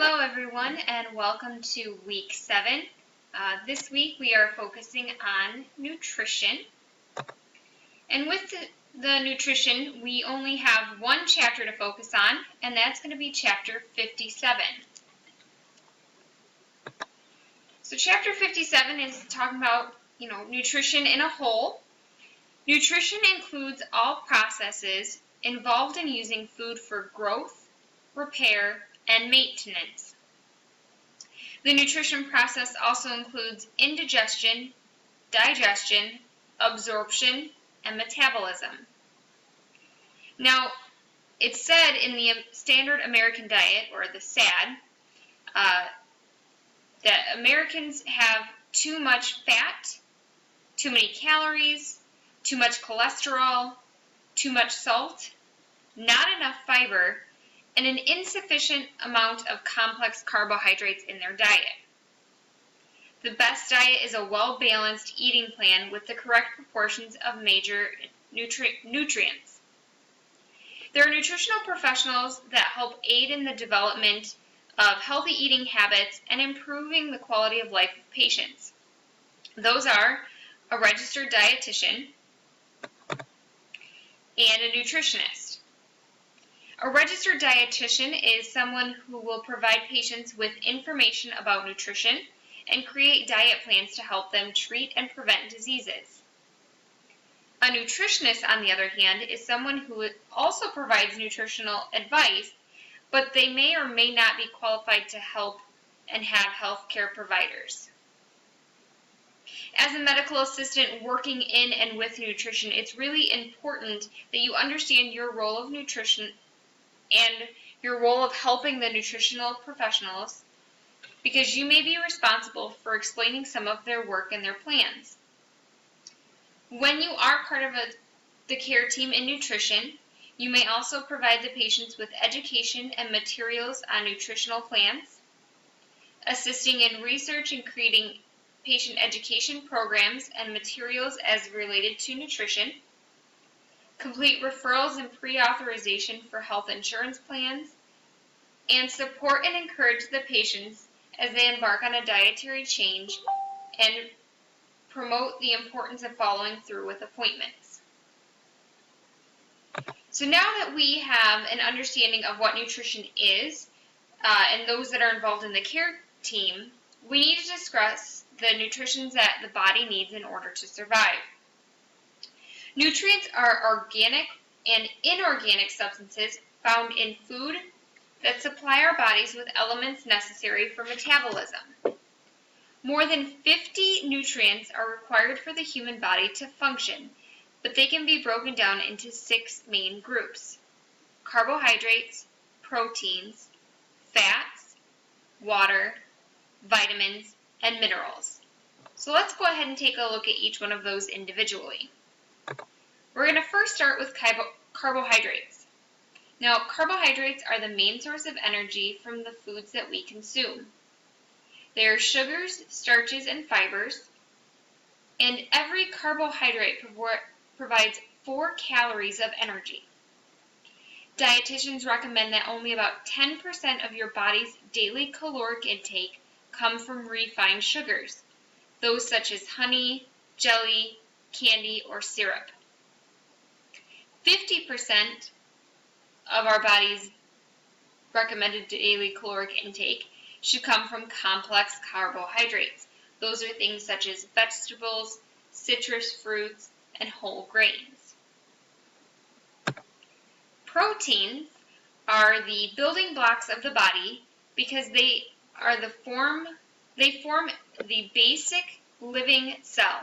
Hello everyone and welcome to week 7. This week we are focusing on nutrition. And with the nutrition, we only have one chapter to focus on, and that's going to be chapter 57. So chapter 57 is talking about, nutrition in a whole. Nutrition includes all processes involved in using food for growth, repair, and maintenance. The nutrition process also includes indigestion, digestion, absorption, and metabolism. Now, it's said in the Standard American Diet, or the SAD, that Americans have too much fat, too many calories, too much cholesterol, too much salt, not enough fiber, and an insufficient amount of complex carbohydrates in their diet. The best diet is a well-balanced eating plan with the correct proportions of major nutrients. There are nutritional professionals that help aid in the development of healthy eating habits and improving the quality of life of patients. Those are a registered dietitian and a nutritionist. A registered dietitian is someone who will provide patients with information about nutrition and create diet plans to help them treat and prevent diseases. A nutritionist, on the other hand, is someone who also provides nutritional advice, but they may or may not be qualified to help and have healthcare providers. As a medical assistant working in and with nutrition, it's really important that you understand your role of nutrition and your role of helping the nutritional professionals, because you may be responsible for explaining some of their work and their plans. When you are part of the care team in nutrition, you may also provide the patients with education and materials on nutritional plans, assisting in research and creating patient education programs and materials as related to nutrition, complete referrals and pre-authorization for health insurance plans, and support and encourage the patients as they embark on a dietary change and promote the importance of following through with appointments. So now that we have an understanding of what nutrition is and those that are involved in the care team, we need to discuss the nutrition that the body needs in order to survive. Nutrients are organic and inorganic substances found in food that supply our bodies with elements necessary for metabolism. More than 50 nutrients are required for the human body to function, but they can be broken down into 6 main groups: carbohydrates, proteins, fats, water, vitamins, and minerals. So let's go ahead and take a look at each one of those individually. We're going to first start with carbohydrates. Now, carbohydrates are the main source of energy from the foods that we consume. They are sugars, starches, and fibers, and every carbohydrate provides 4 calories of energy. Dietitians recommend that only about 10% of your body's daily caloric intake come from refined sugars, those such as honey, jelly, candy, or syrup. 50% of our body's recommended daily caloric intake should come from complex carbohydrates. Those are things such as vegetables, citrus fruits, and whole grains. Proteins are the building blocks of the body because they form the basic living cell.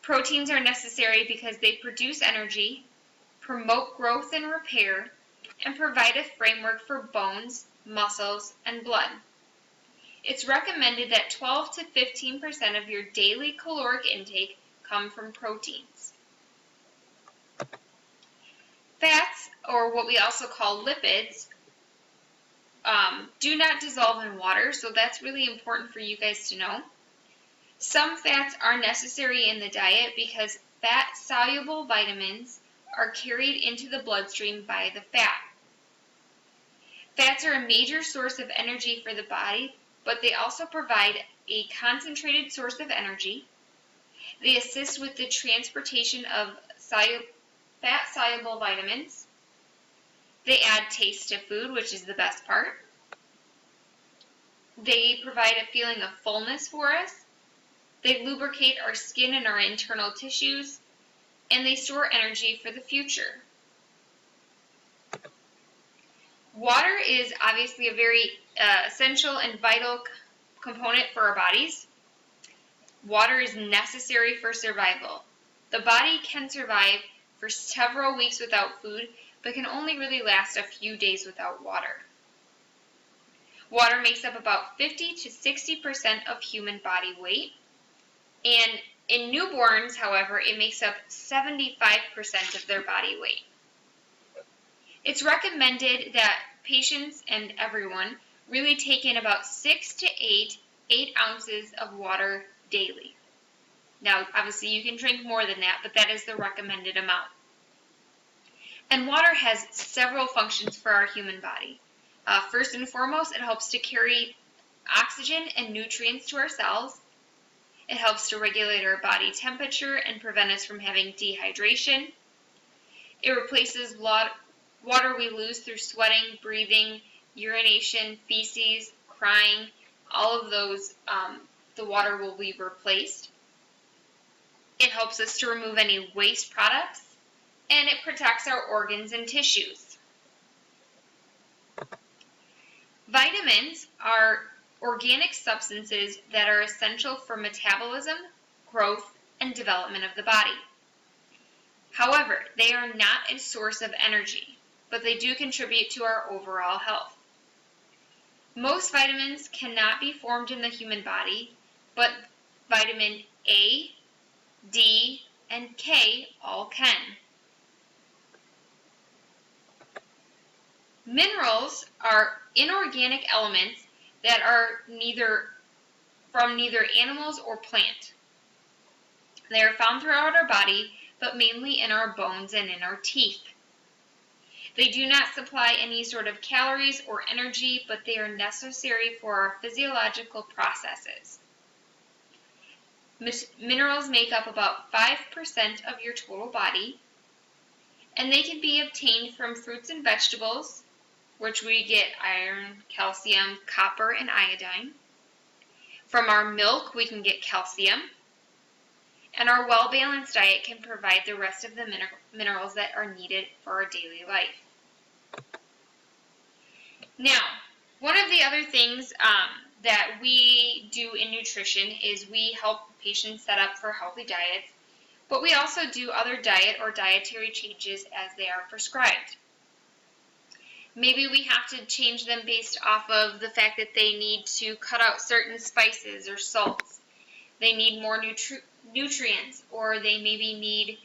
Proteins are necessary because they produce energy, promote growth and repair, and provide a framework for bones, muscles, and blood. It's recommended that 12 to 15% of your daily caloric intake come from proteins. Fats, or what we also call lipids, do not dissolve in water, so that's really important for you guys to know. Some fats are necessary in the diet because fat-soluble vitamins are carried into the bloodstream by the fat. Fats are a major source of energy for the body, but they also provide a concentrated source of energy. They assist with the transportation of fat-soluble vitamins. They add taste to food, which is the best part. They provide a feeling of fullness for us. They lubricate our skin and our internal tissues, and they store energy for the future. Water is obviously a very essential and vital component for our bodies. Water is necessary for survival. The body can survive for several weeks without food, but can only really last a few days without water. Water makes up about 50 to 60% of human body weight, and in newborns, however, it makes up 75% of their body weight. It's recommended that patients and everyone really take in about 6 to 8 ounces of water daily. Now, obviously, you can drink more than that, but that is the recommended amount. And water has several functions for our human body. First and foremost, it helps to carry oxygen and nutrients to our cells. It helps to regulate our body temperature and prevent us from having dehydration. It replaces water we lose through sweating, breathing, urination, feces, crying. All of those, the water will be replaced. It helps us to remove any waste products, and it protects our organs and tissues. Vitamins are organic substances that are essential for metabolism, growth, and development of the body. However, they are not a source of energy, but they do contribute to our overall health. Most vitamins cannot be formed in the human body, but vitamin A, D, and K all can. Minerals are inorganic elements that are from neither animals or plant. They are found throughout our body, but mainly in our bones and in our teeth. They do not supply any sort of calories or energy, but they are necessary for our physiological processes. Minerals make up about 5% of your total body, and they can be obtained from fruits and vegetables, which we get iron, calcium, copper, and iodine. From our milk, we can get calcium. And our well-balanced diet can provide the rest of the minerals that are needed for our daily life. Now, one of the other things that we do in nutrition is we help patients set up for healthy diets, but we also do other diet or dietary changes as they are prescribed. Maybe we have to change them based off of the fact that they need to cut out certain spices or salts. They need more nutrients, or they maybe need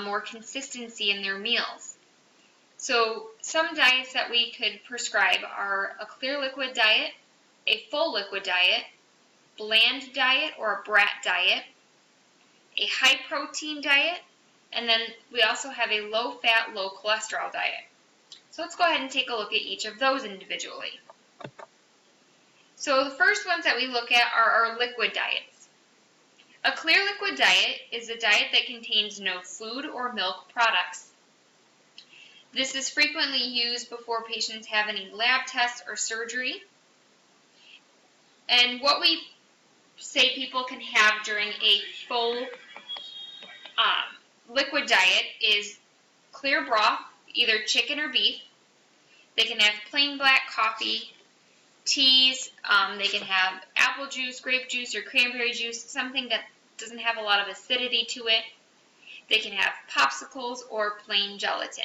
more consistency in their meals. So some diets that we could prescribe are a clear liquid diet, a full liquid diet, bland diet or a brat diet, a high protein diet, and then we also have a low fat, low cholesterol diet. So let's go ahead and take a look at each of those individually. So the first ones that we look at are our liquid diets. A clear liquid diet is a diet that contains no food or milk products. This is frequently used before patients have any lab tests or surgery. And what we say people can have during a full liquid diet is clear broth, either chicken or beef. They can have plain black coffee, teas, they can have apple juice, grape juice, or cranberry juice, something that doesn't have a lot of acidity to it. They can have popsicles or plain gelatin.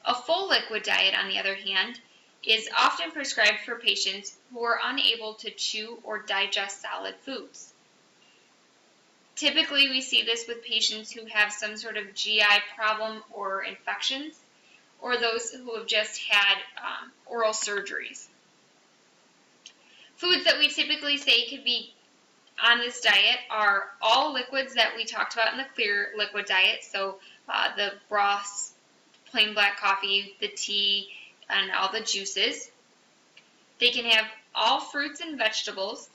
A full liquid diet, on the other hand, is often prescribed for patients who are unable to chew or digest solid foods. Typically, we see this with patients who have some sort of GI problem or infections, or those who have just had oral surgeries. Foods that we typically say could be on this diet are all liquids that we talked about in the clear liquid diet, so the broths, plain black coffee, the tea, and all the juices. They can have all fruits and vegetables,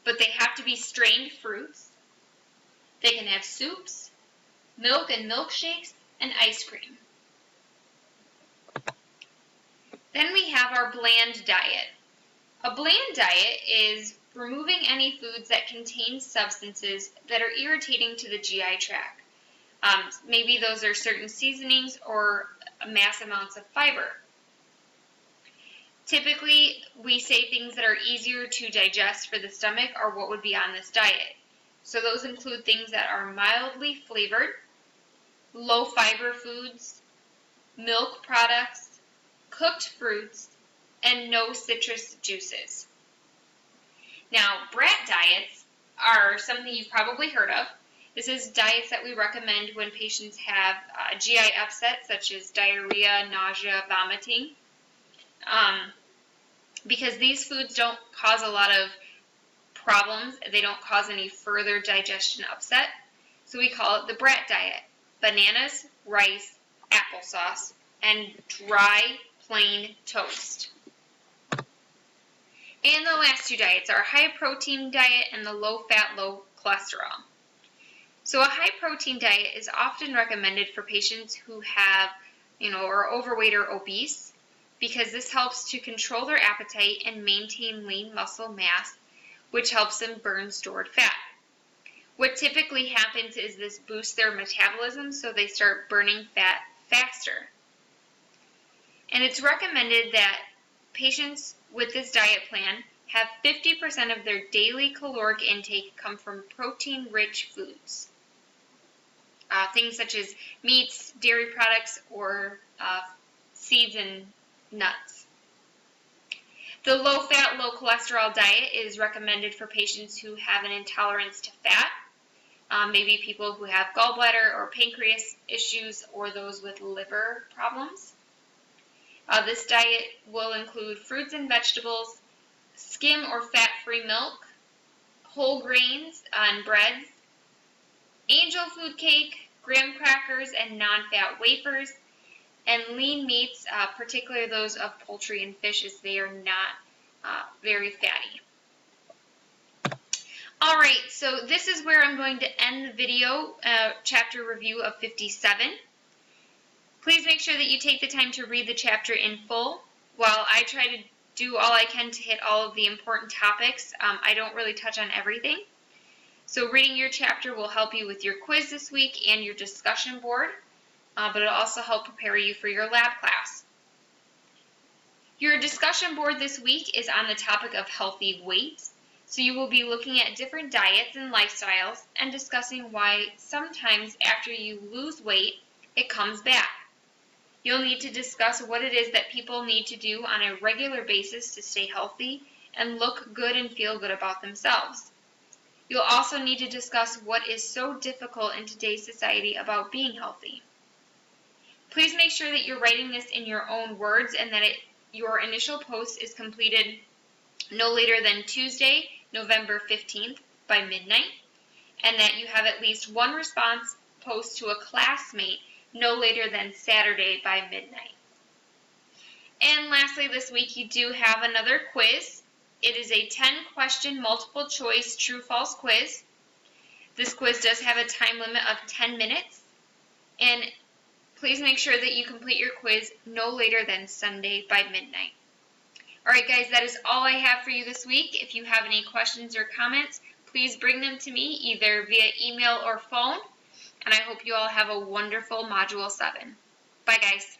but they have to be strained fruits. They can have soups, milk and milkshakes, and ice cream. Then we have our bland diet. A bland diet is removing any foods that contain substances that are irritating to the GI tract. Maybe those are certain seasonings or mass amounts of fiber. Typically, we say things that are easier to digest for the stomach are what would be on this diet. So those include things that are mildly flavored, low fiber foods, milk products, cooked fruits, and no citrus juices. Now, brat diets are something you've probably heard of. This is diets that we recommend when patients have GI upset, such as diarrhea, nausea, vomiting, because these foods don't cause a lot of problems. They don't cause any further digestion upset. So we call it the brat diet. Bananas, rice, applesauce, and dry, plain toast. And the last two diets are a high-protein diet and the low-fat, low-cholesterol. So a high-protein diet is often recommended for patients who have, are overweight or obese, because this helps to control their appetite and maintain lean muscle mass, which helps them burn stored fat. What typically happens is this boosts their metabolism, so they start burning fat faster. And it's recommended that patients with this diet plan have 50% of their daily caloric intake come from protein-rich foods. Things such as meats, dairy products, or seeds and nuts. The low-fat, low-cholesterol diet is recommended for patients who have an intolerance to fat, maybe people who have gallbladder or pancreas issues, or those with liver problems. This diet will include fruits and vegetables, skim or fat-free milk, whole grains and breads, angel food cake, graham crackers, and non-fat wafers, and lean meats, particularly those of poultry and fish, as they are not very fatty. Alright, so this is where I'm going to end the video, chapter review of 57. Please make sure that you take the time to read the chapter in full. While I try to do all I can to hit all of the important topics, I don't really touch on everything. So reading your chapter will help you with your quiz this week and your discussion board, but it'll also help prepare you for your lab class. Your discussion board this week is on the topic of healthy weight. So you will be looking at different diets and lifestyles and discussing why sometimes after you lose weight, it comes back. You'll need to discuss what it is that people need to do on a regular basis to stay healthy and look good and feel good about themselves. You'll also need to discuss what is so difficult in today's society about being healthy. Please make sure that you're writing this in your own words and that your initial post is completed no later than Tuesday, November 15th by midnight, and that you have at least one response post to a classmate no later than Saturday by midnight. And lastly, this week you do have another quiz. It is a 10-question multiple choice true-false quiz. This quiz does have a time limit of 10 minutes, and please make sure that you complete your quiz no later than Sunday by midnight. Alright guys, that is all I have for you this week. If you have any questions or comments, please bring them to me either via email or phone. And I hope you all have a wonderful Module 7. Bye guys.